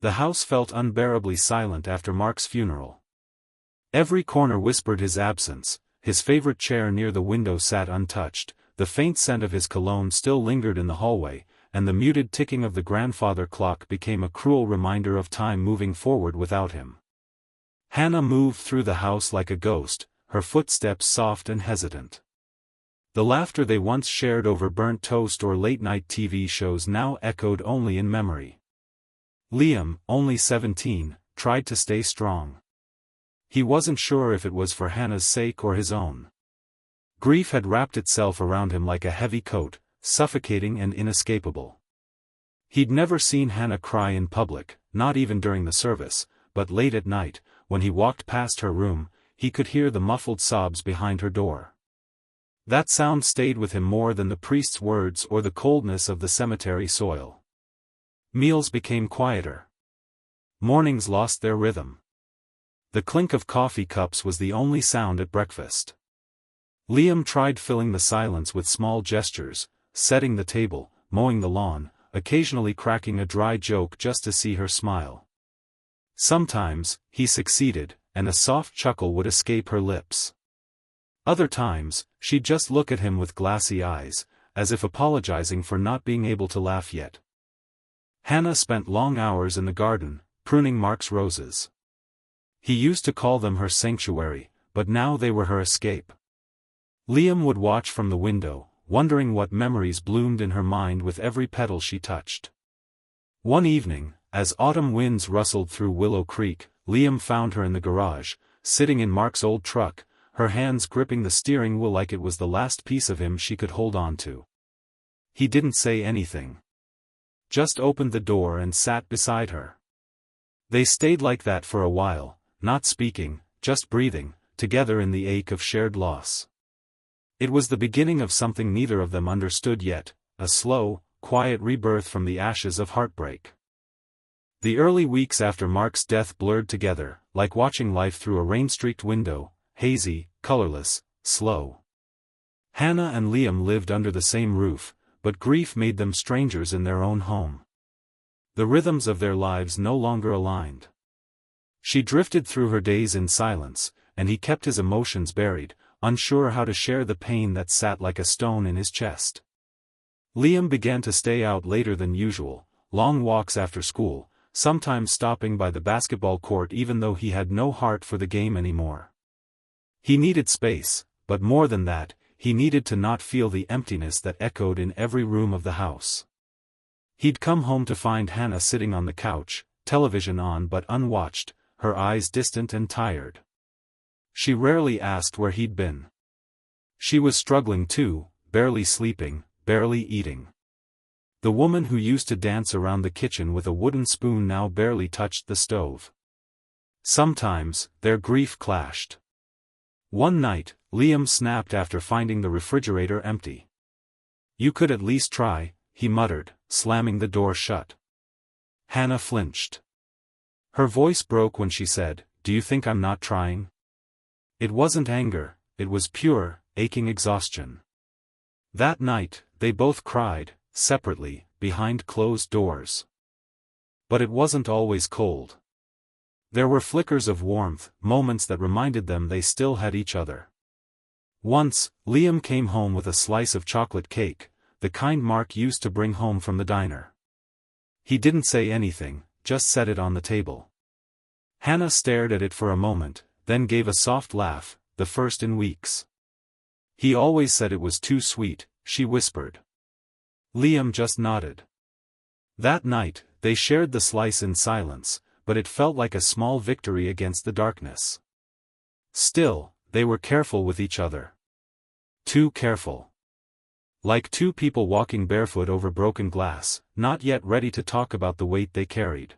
The house felt unbearably silent after Mark's funeral. Every corner whispered his absence, his favorite chair near the window sat untouched, the faint scent of his cologne still lingered in the hallway, and the muted ticking of the grandfather clock became a cruel reminder of time moving forward without him. Hannah moved through the house like a ghost, her footsteps soft and hesitant. The laughter they once shared over burnt toast or late-night TV shows now echoed only in memory. Liam, only 17, tried to stay strong. He wasn't sure if it was for Hannah's sake or his own. Grief had wrapped itself around him like a heavy coat, suffocating and inescapable. He'd never seen Hannah cry in public, not even during the service, but late at night, when he walked past her room, he could hear the muffled sobs behind her door. That sound stayed with him more than the priest's words or the coldness of the cemetery soil. Meals became quieter. Mornings lost their rhythm. The clink of coffee cups was the only sound at breakfast. Liam tried filling the silence with small gestures, setting the table, mowing the lawn, occasionally cracking a dry joke just to see her smile. Sometimes, he succeeded, and a soft chuckle would escape her lips. Other times, she'd just look at him with glassy eyes, as if apologizing for not being able to laugh yet. Hannah spent long hours in the garden, pruning Mark's roses. He used to call them her sanctuary, but now they were her escape. Liam would watch from the window, wondering what memories bloomed in her mind with every petal she touched. One evening, as autumn winds rustled through Willow Creek, Liam found her in the garage, sitting in Mark's old truck, her hands gripping the steering wheel like it was the last piece of him she could hold on to. He didn't say anything. Just opened the door and sat beside her. They stayed like that for a while, not speaking, just breathing, together in the ache of shared loss. It was the beginning of something neither of them understood yet, a slow, quiet rebirth from the ashes of heartbreak. The early weeks after Mark's death blurred together, like watching life through a rain-streaked window, hazy, colorless, slow. Hannah and Liam lived under the same roof, but grief made them strangers in their own home. The rhythms of their lives no longer aligned. She drifted through her days in silence, and he kept his emotions buried, unsure how to share the pain that sat like a stone in his chest. Liam began to stay out later than usual, long walks after school, sometimes stopping by the basketball court even though he had no heart for the game anymore. He needed space, but more than that, he needed to not feel the emptiness that echoed in every room of the house. He'd come home to find Hannah sitting on the couch, television on but unwatched, her eyes distant and tired. She rarely asked where he'd been. She was struggling too, barely sleeping, barely eating. The woman who used to dance around the kitchen with a wooden spoon now barely touched the stove. Sometimes, their grief clashed. One night, Liam snapped after finding the refrigerator empty. "You could at least try," he muttered, slamming the door shut. Hannah flinched. Her voice broke when she said, "Do you think I'm not trying?" It wasn't anger, it was pure, aching exhaustion. That night, they both cried, separately, behind closed doors. But it wasn't always cold. There were flickers of warmth, moments that reminded them they still had each other. Once, Liam came home with a slice of chocolate cake, the kind Mark used to bring home from the diner. He didn't say anything, just set it on the table. Hannah stared at it for a moment, then gave a soft laugh, the first in weeks. "He always said it was too sweet," she whispered. Liam just nodded. That night, they shared the slice in silence, but it felt like a small victory against the darkness. Still, they were careful with each other. Too careful. Like two people walking barefoot over broken glass, not yet ready to talk about the weight they carried.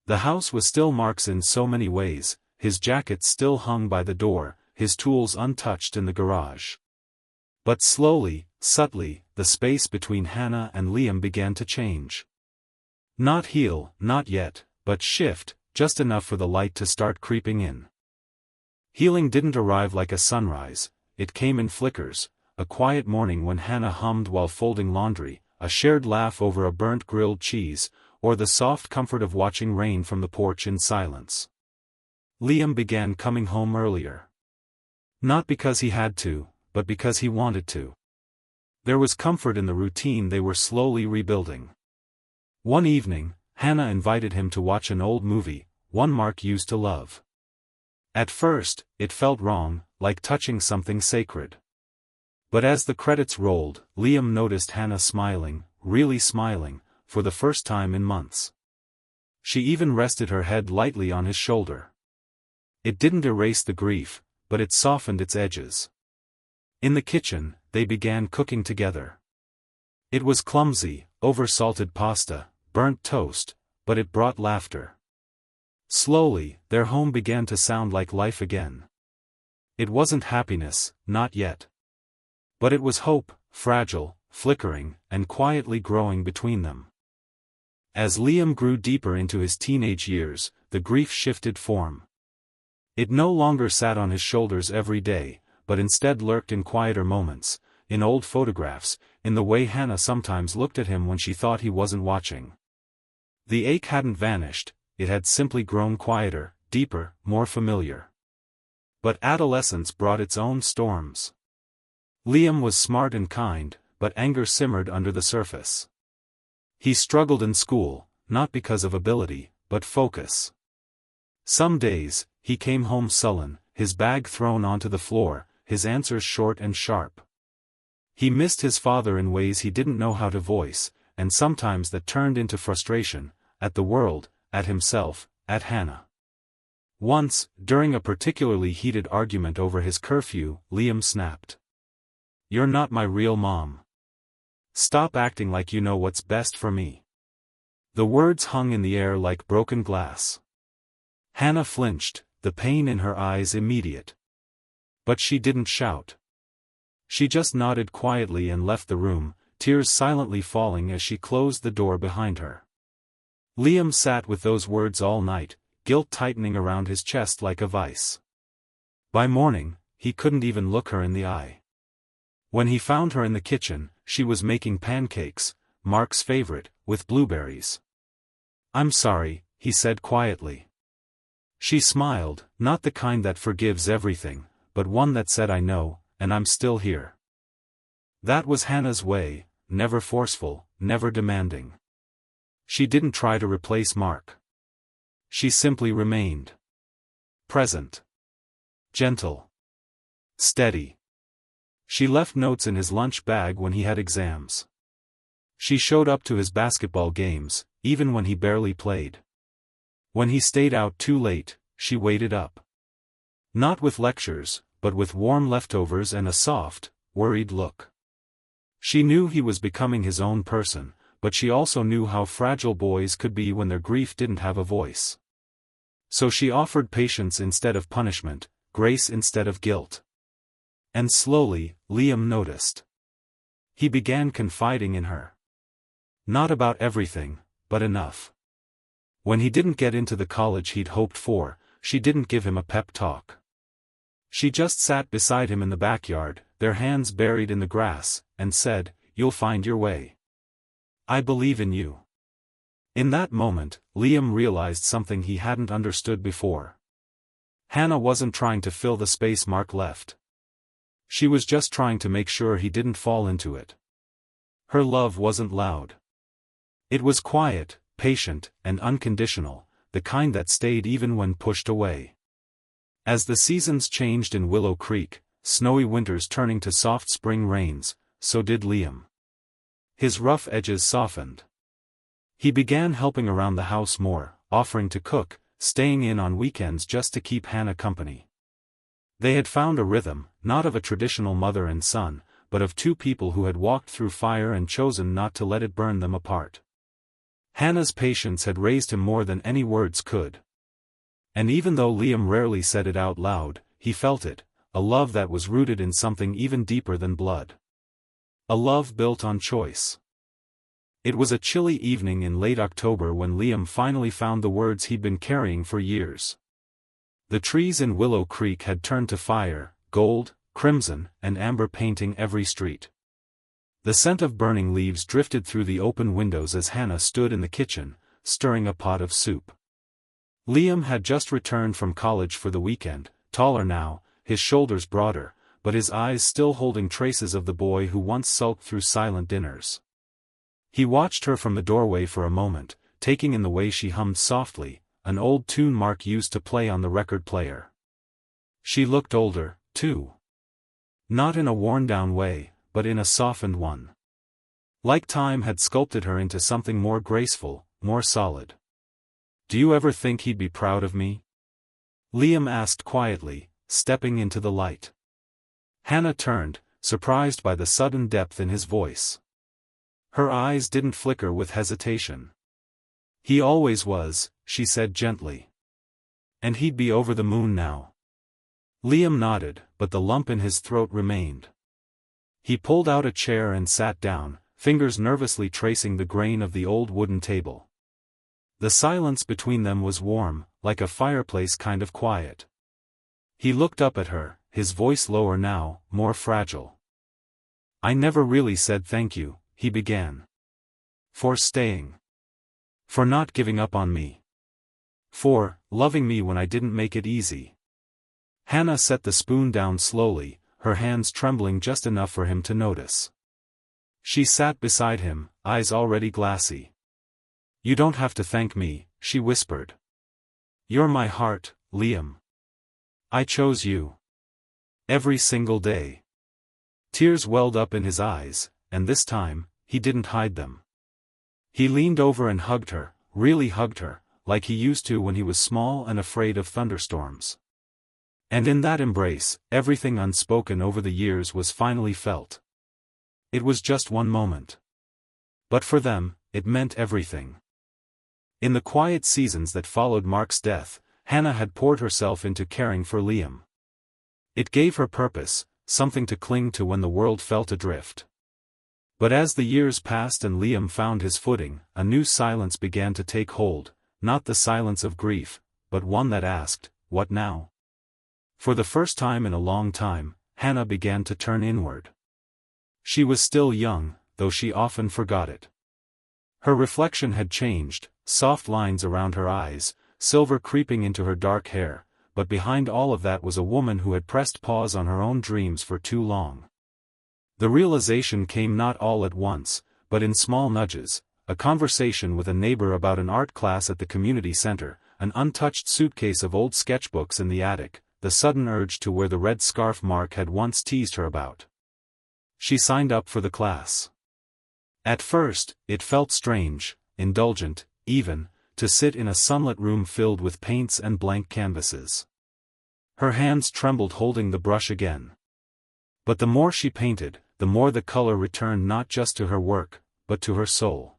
The house was still Mark's in so many ways, his jacket still hung by the door, his tools untouched in the garage. But slowly, subtly, the space between Hannah and Liam began to change. Not heal, not yet, but shift, just enough for the light to start creeping in. Healing didn't arrive like a sunrise, it came in flickers, a quiet morning when Hannah hummed while folding laundry, a shared laugh over a burnt grilled cheese, or the soft comfort of watching rain from the porch in silence. Liam began coming home earlier. Not because he had to, but because he wanted to. There was comfort in the routine they were slowly rebuilding. One evening, Hannah invited him to watch an old movie, one Mark used to love. At first, it felt wrong, like touching something sacred. But as the credits rolled, Liam noticed Hannah smiling, really smiling, for the first time in months. She even rested her head lightly on his shoulder. It didn't erase the grief, but it softened its edges. In the kitchen, they began cooking together. It was clumsy, over-salted pasta, burnt toast, but it brought laughter. Slowly, their home began to sound like life again. It wasn't happiness, not yet. But it was hope, fragile, flickering, and quietly growing between them. As Liam grew deeper into his teenage years, the grief shifted form. It no longer sat on his shoulders every day, but instead lurked in quieter moments, in old photographs, in the way Hannah sometimes looked at him when she thought he wasn't watching. The ache hadn't vanished, it had simply grown quieter, deeper, more familiar. But adolescence brought its own storms. Liam was smart and kind, but anger simmered under the surface. He struggled in school, not because of ability, but focus. Some days, he came home sullen, his bag thrown onto the floor, his answers short and sharp. He missed his father in ways he didn't know how to voice, and sometimes that turned into frustration, at the world, at himself, at Hannah. Once, during a particularly heated argument over his curfew, Liam snapped. "You're not my real mom. Stop acting like you know what's best for me." The words hung in the air like broken glass. Hannah flinched, the pain in her eyes immediate. But she didn't shout. She just nodded quietly and left the room, tears silently falling as she closed the door behind her. Liam sat with those words all night, guilt tightening around his chest like a vice. By morning, he couldn't even look her in the eye. When he found her in the kitchen, she was making pancakes, Mark's favorite, with blueberries. "I'm sorry," he said quietly. She smiled, not the kind that forgives everything, but one that said, "I know, and I'm still here." That was Hannah's way, never forceful, never demanding. She didn't try to replace Mark. She simply remained. Present. Gentle. Steady. She left notes in his lunch bag when he had exams. She showed up to his basketball games, even when he barely played. When he stayed out too late, she waited up. Not with lectures, but with warm leftovers and a soft, worried look. She knew he was becoming his own person, but she also knew how fragile boys could be when their grief didn't have a voice. So she offered patience instead of punishment, grace instead of guilt. And slowly, Liam noticed. He began confiding in her. Not about everything, but enough. When he didn't get into the college he'd hoped for, she didn't give him a pep talk. She just sat beside him in the backyard, their hands buried in the grass, and said, "You'll find your way. I believe in you." In that moment, Liam realized something he hadn't understood before. Hannah wasn't trying to fill the space Mark left. She was just trying to make sure he didn't fall into it. Her love wasn't loud. It was quiet, patient, and unconditional, the kind that stayed even when pushed away. As the seasons changed in Willow Creek, snowy winters turning to soft spring rains, so did Liam. His rough edges softened. He began helping around the house more, offering to cook, staying in on weekends just to keep Hannah company. They had found a rhythm, not of a traditional mother and son, but of two people who had walked through fire and chosen not to let it burn them apart. Hannah's patience had raised him more than any words could. And even though Liam rarely said it out loud, he felt it, a love that was rooted in something even deeper than blood. A love built on choice. It was a chilly evening in late October when Liam finally found the words he'd been carrying for years. The trees in Willow Creek had turned to fire, gold, crimson, and amber painting every street. The scent of burning leaves drifted through the open windows as Hannah stood in the kitchen, stirring a pot of soup. Liam had just returned from college for the weekend, taller now, his shoulders broader, but his eyes still holding traces of the boy who once sulked through silent dinners. He watched her from the doorway for a moment, taking in the way she hummed softly, an old tune Mark used to play on the record player. She looked older, too. Not in a worn-down way, but in a softened one. Like time had sculpted her into something more graceful, more solid. "Do you ever think he'd be proud of me?" Liam asked quietly, stepping into the light. Hannah turned, surprised by the sudden depth in his voice. Her eyes didn't flicker with hesitation. "He always was," she said gently. "And he'd be over the moon now." Liam nodded, but the lump in his throat remained. He pulled out a chair and sat down, fingers nervously tracing the grain of the old wooden table. The silence between them was warm, like a fireplace kind of quiet. He looked up at her, his voice lower now, more fragile. "I never really said thank you," he began. "For staying. For not giving up on me. For loving me when I didn't make it easy." Hannah set the spoon down slowly, her hands trembling just enough for him to notice. She sat beside him, eyes already glassy. "You don't have to thank me," she whispered. "You're my heart, Liam. I chose you. Every single day." Tears welled up in his eyes, and this time, he didn't hide them. He leaned over and hugged her, really hugged her, like he used to when he was small and afraid of thunderstorms. And in that embrace, everything unspoken over the years was finally felt. It was just one moment. But for them, it meant everything. In the quiet seasons that followed Mark's death, Hannah had poured herself into caring for Liam. It gave her purpose, something to cling to when the world felt adrift. But as the years passed and Liam found his footing, a new silence began to take hold, not the silence of grief, but one that asked, "What now?" For the first time in a long time, Hannah began to turn inward. She was still young, though she often forgot it. Her reflection had changed, soft lines around her eyes, silver creeping into her dark hair, but behind all of that was a woman who had pressed pause on her own dreams for too long. The realization came not all at once, but in small nudges, a conversation with a neighbor about an art class at the community center, an untouched suitcase of old sketchbooks in the attic, the sudden urge to wear the red scarf Mark had once teased her about. She signed up for the class. At first, it felt strange, indulgent, even, to sit in a sunlit room filled with paints and blank canvases. Her hands trembled holding the brush again. But the more she painted, the more the color returned not just to her work, but to her soul.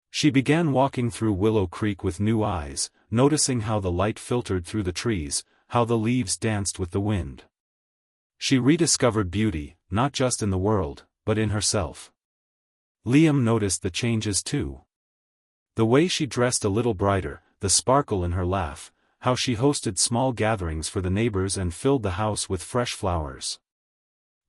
She began walking through Willow Creek with new eyes, noticing how the light filtered through the trees, how the leaves danced with the wind. She rediscovered beauty, not just in the world, but in herself. Liam noticed the changes too. The way she dressed a little brighter, the sparkle in her laugh, how she hosted small gatherings for the neighbors and filled the house with fresh flowers.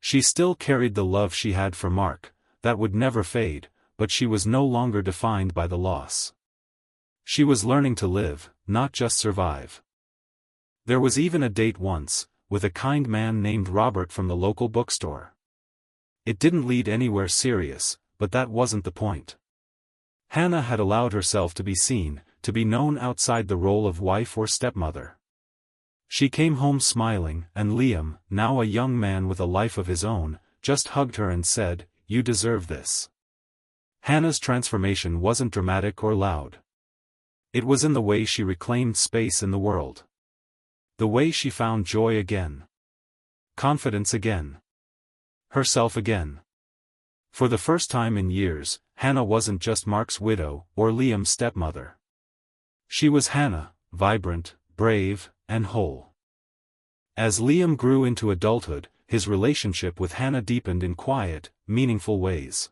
She still carried the love she had for Mark, that would never fade, but she was no longer defined by the loss. She was learning to live, not just survive. There was even a date once, with a kind man named Robert from the local bookstore. It didn't lead anywhere serious, but that wasn't the point. Hannah had allowed herself to be seen, to be known outside the role of wife or stepmother. She came home smiling, and Liam, now a young man with a life of his own, just hugged her and said, "You deserve this." Hannah's transformation wasn't dramatic or loud. It was in the way she reclaimed space in the world. The way she found joy again. Confidence again. Herself again. For the first time in years, Hannah wasn't just Mark's widow, or Liam's stepmother. She was Hannah, vibrant, brave, and whole. As Liam grew into adulthood, his relationship with Hannah deepened in quiet, meaningful ways.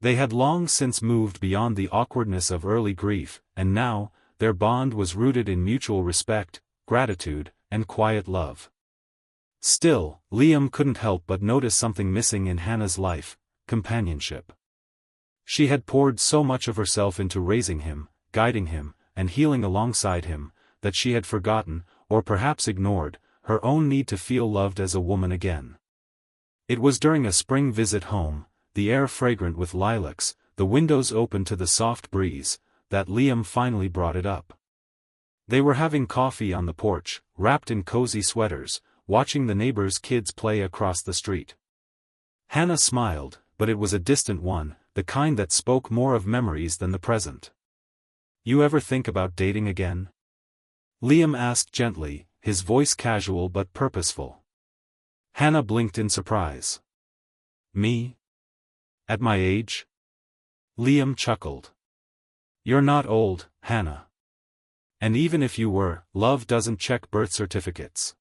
They had long since moved beyond the awkwardness of early grief, and now, their bond was rooted in mutual respect, gratitude, and quiet love. Still, Liam couldn't help but notice something missing in Hannah's life: companionship. She had poured so much of herself into raising him, guiding him, and healing alongside him, that she had forgotten, or perhaps ignored, her own need to feel loved as a woman again. It was during a spring visit home, the air fragrant with lilacs, the windows open to the soft breeze, that Liam finally brought it up. They were having coffee on the porch, wrapped in cozy sweaters, watching the neighbors' kids play across the street. Hannah smiled, but it was a distant one, the kind that spoke more of memories than the present. "You ever think about dating again?" Liam asked gently, his voice casual but purposeful. Hannah blinked in surprise. "Me? At my age?" Liam chuckled. "You're not old, Hannah. And even if you were, love doesn't check birth certificates."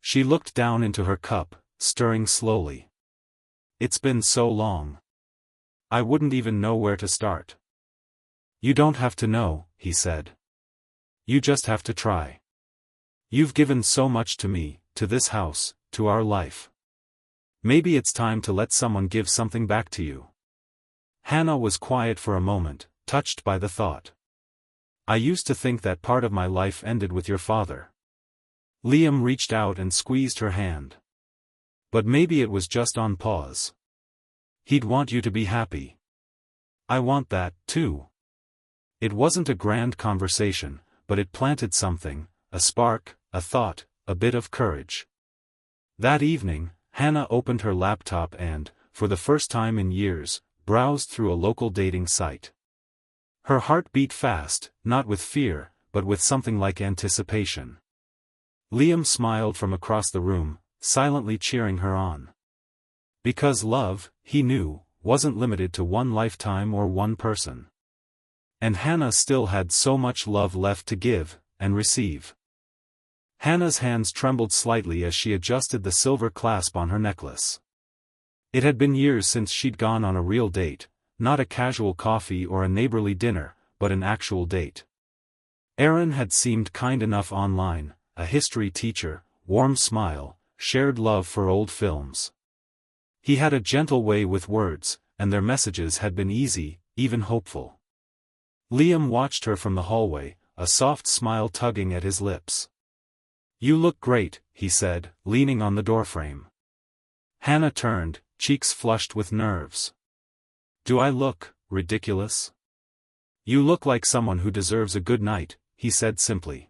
She looked down into her cup, stirring slowly. "It's been so long. I wouldn't even know where to start." "You don't have to know," he said. "You just have to try. You've given so much to me, to this house, to our life. Maybe it's time to let someone give something back to you." Hannah was quiet for a moment, touched by the thought. "I used to think that part of my life ended with your father." Liam reached out and squeezed her hand. "But maybe it was just on pause. He'd want you to be happy. I want that, too." It wasn't a grand conversation, but it planted something, a spark, a thought, a bit of courage. That evening, Hannah opened her laptop and, for the first time in years, browsed through a local dating site. Her heart beat fast, not with fear, but with something like anticipation. Liam smiled from across the room, silently cheering her on. Because love, he knew, wasn't limited to one lifetime or one person. And Hannah still had so much love left to give, and receive. Hannah's hands trembled slightly as she adjusted the silver clasp on her necklace. It had been years since she'd gone on a real date, not a casual coffee or a neighborly dinner, but an actual date. Aaron had seemed kind enough online, a history teacher, warm smile, shared love for old films. He had a gentle way with words, and their messages had been easy, even hopeful. Liam watched her from the hallway, a soft smile tugging at his lips. "You look great," he said, leaning on the doorframe. Hannah turned, cheeks flushed with nerves. "Do I look ridiculous?" "You look like someone who deserves a good night," he said simply.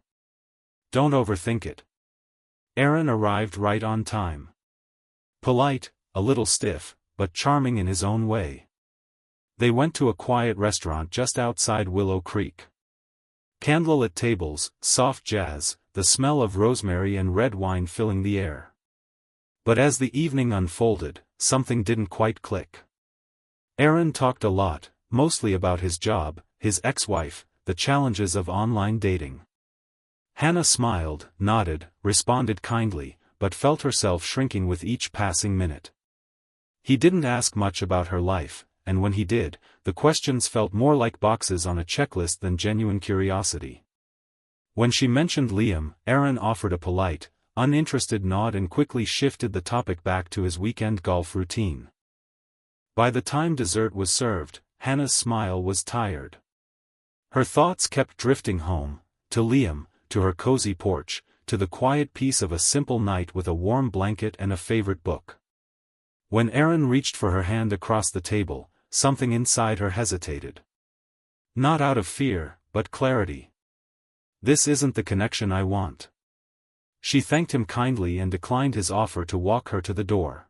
"Don't overthink it." Aaron arrived right on time. Polite, a little stiff, but charming in his own way. They went to a quiet restaurant just outside Willow Creek. Candlelit tables, soft jazz, the smell of rosemary and red wine filling the air. But as the evening unfolded, something didn't quite click. Aaron talked a lot, mostly about his job, his ex-wife, the challenges of online dating. Hannah smiled, nodded, responded kindly, but felt herself shrinking with each passing minute. He didn't ask much about her life, and when he did, the questions felt more like boxes on a checklist than genuine curiosity. When she mentioned Liam, Aaron offered a polite, uninterested nod and quickly shifted the topic back to his weekend golf routine. By the time dessert was served, Hannah's smile was tired. Her thoughts kept drifting home, to Liam, to her cozy porch, to the quiet peace of a simple night with a warm blanket and a favorite book. When Aaron reached for her hand across the table, something inside her hesitated. Not out of fear, but clarity. "This isn't the connection I want." She thanked him kindly and declined his offer to walk her to the door.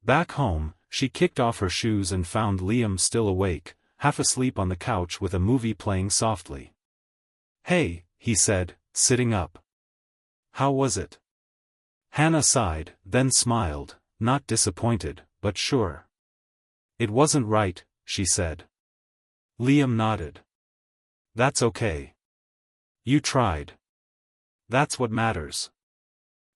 Back home, she kicked off her shoes and found Liam still awake, half asleep on the couch with a movie playing softly. "Hey," he said, sitting up. "How was it?" Hannah sighed, then smiled, not disappointed, but sure. "It wasn't right," she said. Liam nodded. "That's okay. You tried. That's what matters."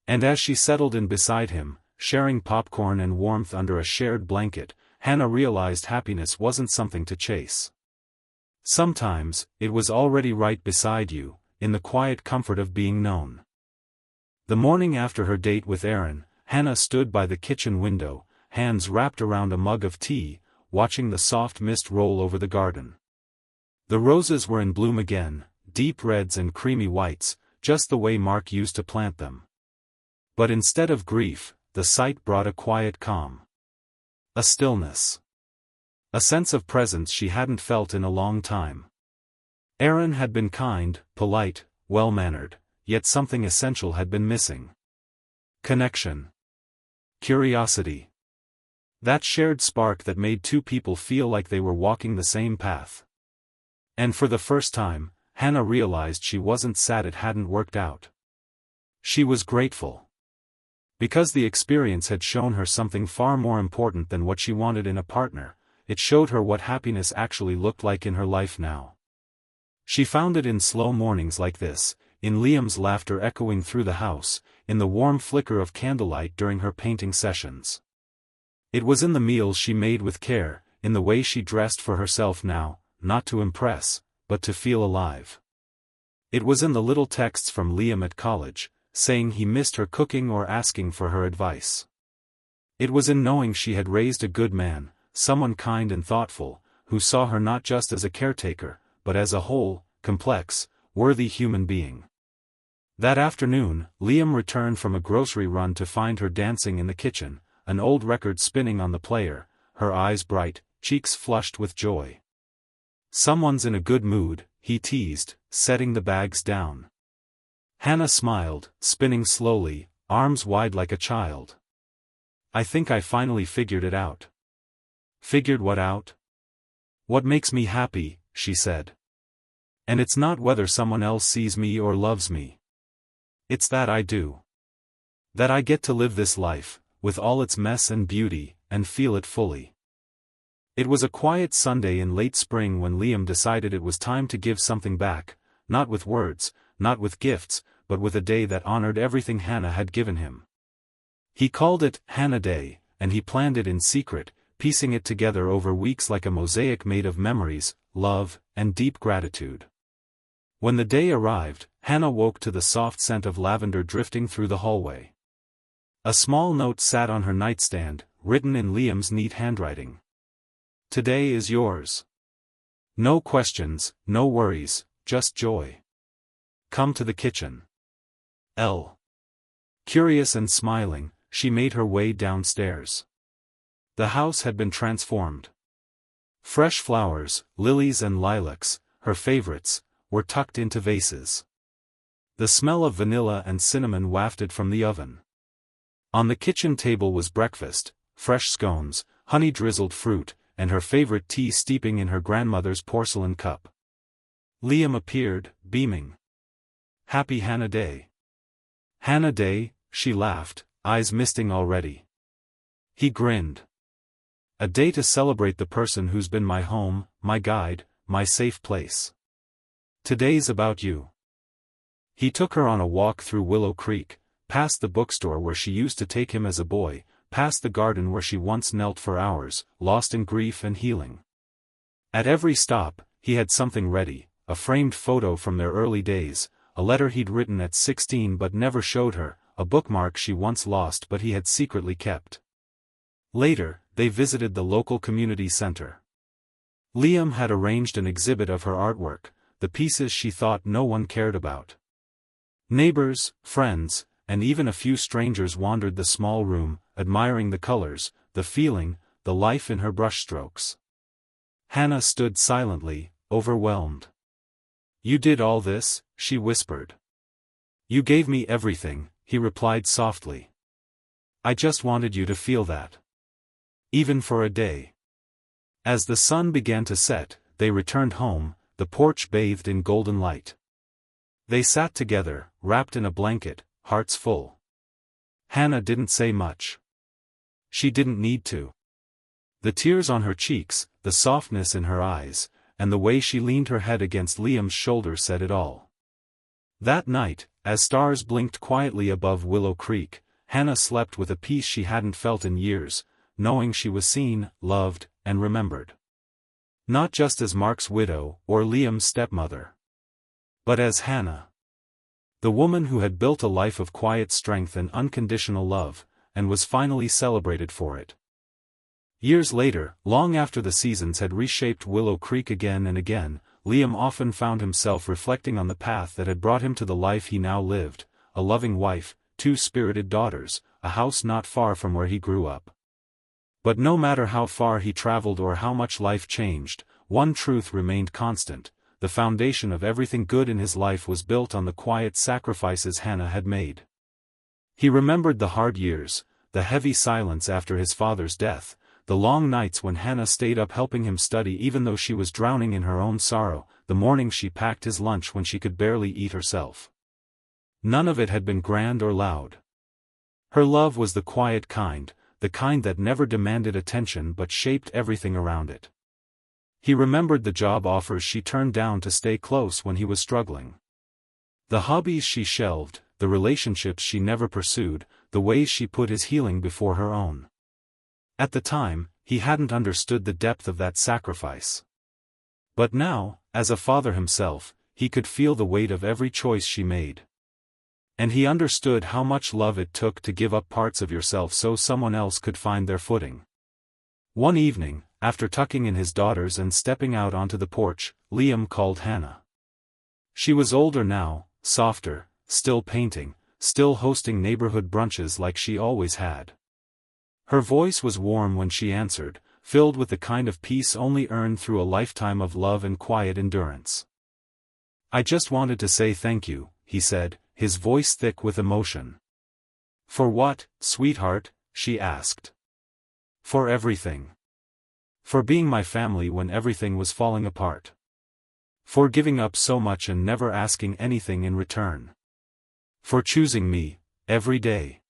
And as she settled in beside him, sharing popcorn and warmth under a shared blanket, Hannah realized happiness wasn't something to chase. Sometimes, it was already right beside you, in the quiet comfort of being known. The morning after her date with Aaron, Hannah stood by the kitchen window, hands wrapped around a mug of tea, watching the soft mist roll over the garden. The roses were in bloom again, deep reds and creamy whites, just the way Mark used to plant them. But instead of grief, the sight brought a quiet calm. A stillness. A sense of presence she hadn't felt in a long time. Aaron had been kind, polite, well-mannered, yet something essential had been missing. Connection. Curiosity. That shared spark that made two people feel like they were walking the same path. And for the first time, Hannah realized she wasn't sad it hadn't worked out. She was grateful. Because the experience had shown her something far more important than what she wanted in a partner, it showed her what happiness actually looked like in her life now. She found it in slow mornings like this, in Liam's laughter echoing through the house, in the warm flicker of candlelight during her painting sessions. It was in the meals she made with care, in the way she dressed for herself now, not to impress, but to feel alive. It was in the little texts from Liam at college, saying he missed her cooking or asking for her advice. It was in knowing she had raised a good man, someone kind and thoughtful, who saw her not just as a caretaker, but as a whole, complex, worthy human being. That afternoon, Liam returned from a grocery run to find her dancing in the kitchen, an old record spinning on the player, her eyes bright, cheeks flushed with joy. "Someone's in a good mood," he teased, setting the bags down. Hannah smiled, spinning slowly, arms wide like a child. "I think I finally figured it out." "Figured what out?" "What makes me happy," she said. "And it's not whether someone else sees me or loves me. It's that I do. That I get to live this life, with all its mess and beauty, and feel it fully." It was a quiet Sunday in late spring when Liam decided it was time to give something back, not with words, not with gifts, but with a day that honored everything Hannah had given him. He called it Hannah Day, and he planned it in secret, piecing it together over weeks like a mosaic made of memories, love, and deep gratitude. When the day arrived, Hannah woke to the soft scent of lavender drifting through the hallway. A small note sat on her nightstand, written in Liam's neat handwriting. "Today is yours. No questions, no worries, just joy. Come to the kitchen. L." Curious and smiling, she made her way downstairs. The house had been transformed. Fresh flowers, lilies and lilacs, her favorites, were tucked into vases. The smell of vanilla and cinnamon wafted from the oven. On the kitchen table was breakfast, fresh scones, honey-drizzled fruit, and her favorite tea steeping in her grandmother's porcelain cup. Liam appeared, beaming. "Happy Hannah Day." "Hannah Day," she laughed, eyes misting already. He grinned. "A day to celebrate the person who's been my home, my guide, my safe place. Today's about you." He took her on a walk through Willow Creek, past the bookstore where she used to take him as a boy, past the garden where she once knelt for hours, lost in grief and healing. At every stop, he had something ready, a framed photo from their early days, a letter he'd written at 16 but never showed her, a bookmark she once lost but he had secretly kept. Later, they visited the local community center. Liam had arranged an exhibit of her artwork, the pieces she thought no one cared about. Neighbors, friends, and even a few strangers wandered the small room, admiring the colors, the feeling, the life in her brushstrokes. Hannah stood silently, overwhelmed. "You did all this?" she whispered. "You gave me everything," he replied softly. "I just wanted you to feel that. Even for a day." As the sun began to set, they returned home, the porch bathed in golden light. They sat together, wrapped in a blanket, hearts full. Hannah didn't say much. She didn't need to. The tears on her cheeks, the softness in her eyes, and the way she leaned her head against Liam's shoulder said it all. That night, as stars blinked quietly above Willow Creek, Hannah slept with a peace she hadn't felt in years, knowing she was seen, loved, and remembered. Not just as Mark's widow, or Liam's stepmother, but as Hannah. The woman who had built a life of quiet strength and unconditional love, and was finally celebrated for it. Years later, long after the seasons had reshaped Willow Creek again and again, Liam often found himself reflecting on the path that had brought him to the life he now lived: a loving wife, 2 spirited daughters, a house not far from where he grew up. But no matter how far he traveled or how much life changed, one truth remained constant: the foundation of everything good in his life was built on the quiet sacrifices Hannah had made. He remembered the hard years, the heavy silence after his father's death, the long nights when Hannah stayed up helping him study even though she was drowning in her own sorrow, the mornings she packed his lunch when she could barely eat herself. None of it had been grand or loud. Her love was the quiet kind, the kind that never demanded attention but shaped everything around it. He remembered the job offers she turned down to stay close when he was struggling. The hobbies she shelved, the relationships she never pursued, the ways she put his healing before her own. At the time, he hadn't understood the depth of that sacrifice. But now, as a father himself, he could feel the weight of every choice she made. And he understood how much love it took to give up parts of yourself so someone else could find their footing. One evening, after tucking in his daughters and stepping out onto the porch, Liam called Hannah. She was older now, softer, still painting, still hosting neighborhood brunches like she always had. Her voice was warm when she answered, filled with the kind of peace only earned through a lifetime of love and quiet endurance. "I just wanted to say thank you," he said, his voice thick with emotion. "For what, sweetheart?" she asked. "For everything. For being my family when everything was falling apart. For giving up so much and never asking anything in return. For choosing me, every day."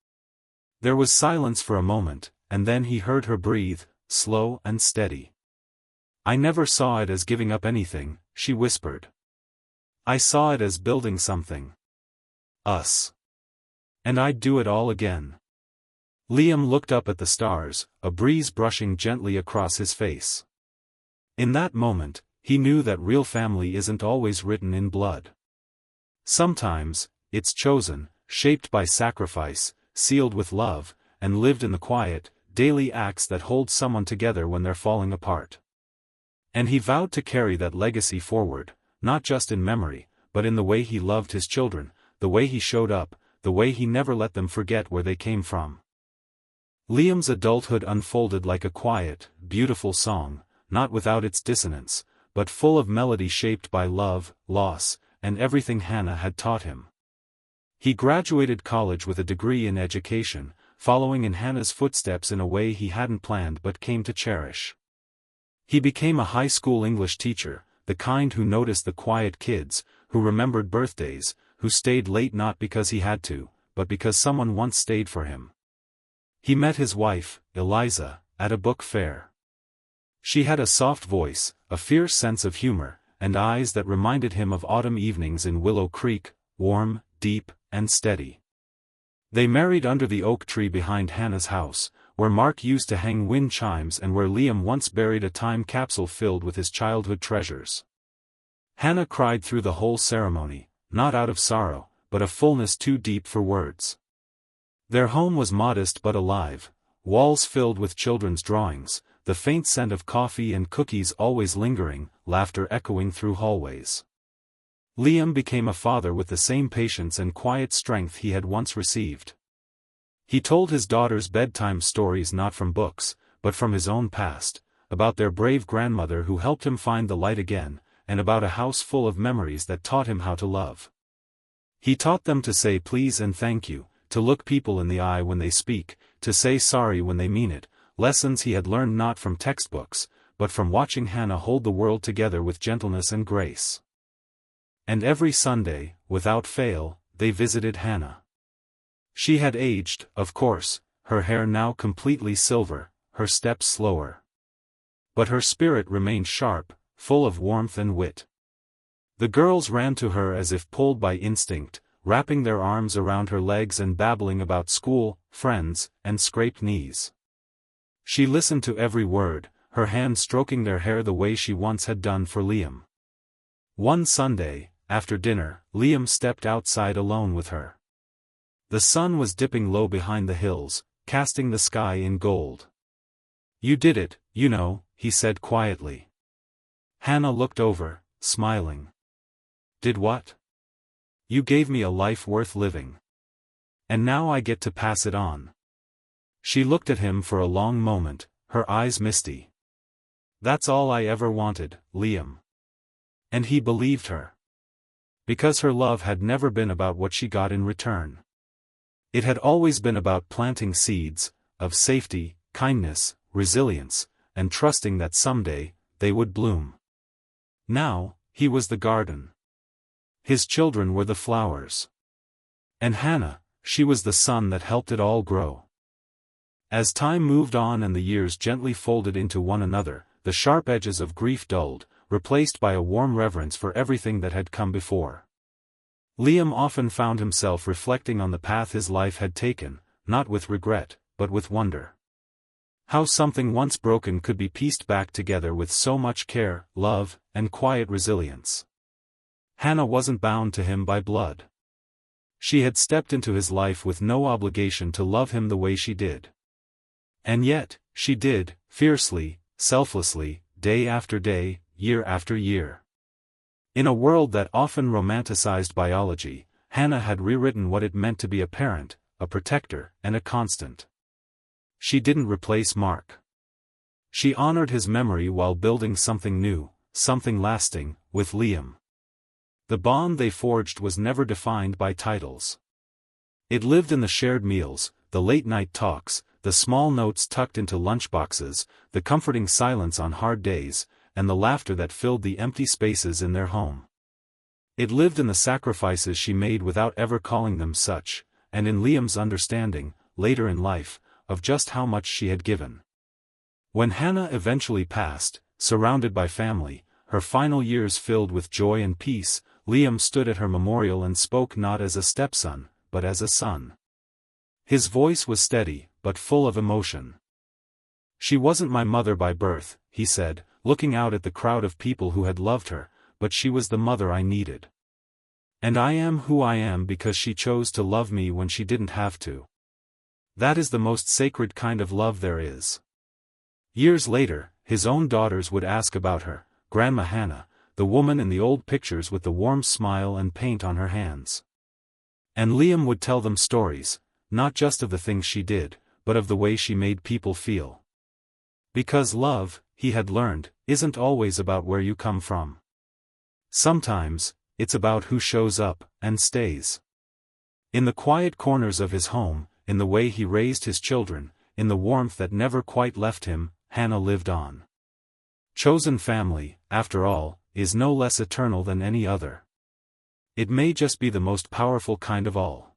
There was silence for a moment, and then he heard her breathe, slow and steady. "I never saw it as giving up anything," she whispered. "I saw it as building something. Us. And I'd do it all again." Liam looked up at the stars, a breeze brushing gently across his face. In that moment, he knew that real family isn't always written in blood. Sometimes, it's chosen, shaped by sacrifice, sealed with love, and lived in the quiet, daily acts that hold someone together when they're falling apart. And he vowed to carry that legacy forward, not just in memory, but in the way he loved his children, the way he showed up, the way he never let them forget where they came from. Liam's adulthood unfolded like a quiet, beautiful song, not without its dissonance, but full of melody shaped by love, loss, and everything Hannah had taught him. He graduated college with a degree in education, following in Hannah's footsteps in a way he hadn't planned but came to cherish. He became a high school English teacher, the kind who noticed the quiet kids, who remembered birthdays, who stayed late not because he had to, but because someone once stayed for him. He met his wife, Eliza, at a book fair. She had a soft voice, a fierce sense of humor, and eyes that reminded him of autumn evenings in Willow Creek, warm, deep, and steady. They married under the oak tree behind Hannah's house, where Mark used to hang wind chimes and where Liam once buried a time capsule filled with his childhood treasures. Hannah cried through the whole ceremony, not out of sorrow, but a fullness too deep for words. Their home was modest but alive, walls filled with children's drawings, the faint scent of coffee and cookies always lingering, laughter echoing through hallways. Liam became a father with the same patience and quiet strength he had once received. He told his daughters bedtime stories not from books, but from his own past, about their brave grandmother who helped him find the light again, and about a house full of memories that taught him how to love. He taught them to say please and thank you, to look people in the eye when they speak, to say sorry when they mean it, lessons he had learned not from textbooks, but from watching Hannah hold the world together with gentleness and grace. And every Sunday, without fail, they visited Hannah. She had aged, of course, her hair now completely silver, her steps slower. But her spirit remained sharp, full of warmth and wit. The girls ran to her as if pulled by instinct, wrapping their arms around her legs and babbling about school, friends, and scraped knees. She listened to every word, her hand stroking their hair the way she once had done for Liam. One Sunday, after dinner, Liam stepped outside alone with her. The sun was dipping low behind the hills, casting the sky in gold. "You did it, you know," he said quietly. Hannah looked over, smiling. "Did what?" "You gave me a life worth living. And now I get to pass it on." She looked at him for a long moment, her eyes misty. "That's all I ever wanted, Liam." And he believed her. Because her love had never been about what she got in return. It had always been about planting seeds, of safety, kindness, resilience, and trusting that someday, they would bloom. Now, he was the garden. His children were the flowers. And Hannah, she was the sun that helped it all grow. As time moved on and the years gently folded into one another, the sharp edges of grief dulled, replaced by a warm reverence for everything that had come before. Liam often found himself reflecting on the path his life had taken, not with regret, but with wonder. How something once broken could be pieced back together with so much care, love, and quiet resilience. Hannah wasn't bound to him by blood. She had stepped into his life with no obligation to love him the way she did. And yet, she did, fiercely, selflessly, day after day, year after year. In a world that often romanticized biology, Hannah had rewritten what it meant to be a parent, a protector, and a constant. She didn't replace Mark. She honored his memory while building something new, something lasting, with Liam. The bond they forged was never defined by titles. It lived in the shared meals, the late-night talks, the small notes tucked into lunchboxes, the comforting silence on hard days, and the laughter that filled the empty spaces in their home. It lived in the sacrifices she made without ever calling them such, and in Liam's understanding, later in life, of just how much she had given. When Hannah eventually passed, surrounded by family, her final years filled with joy and peace, Liam stood at her memorial and spoke not as a stepson, but as a son. His voice was steady, but full of emotion. "She wasn't my mother by birth," he said, looking out at the crowd of people who had loved her, "but she was the mother I needed. And I am who I am because she chose to love me when she didn't have to. That is the most sacred kind of love there is." Years later, his own daughters would ask about her, Grandma Hannah, the woman in the old pictures with the warm smile and paint on her hands. And Liam would tell them stories, not just of the things she did, but of the way she made people feel. Because love, he had learned, isn't always about where you come from. Sometimes, it's about who shows up, and stays. In the quiet corners of his home, in the way he raised his children, in the warmth that never quite left him, Hannah lived on. Chosen family, after all, is no less eternal than any other. It may just be the most powerful kind of all.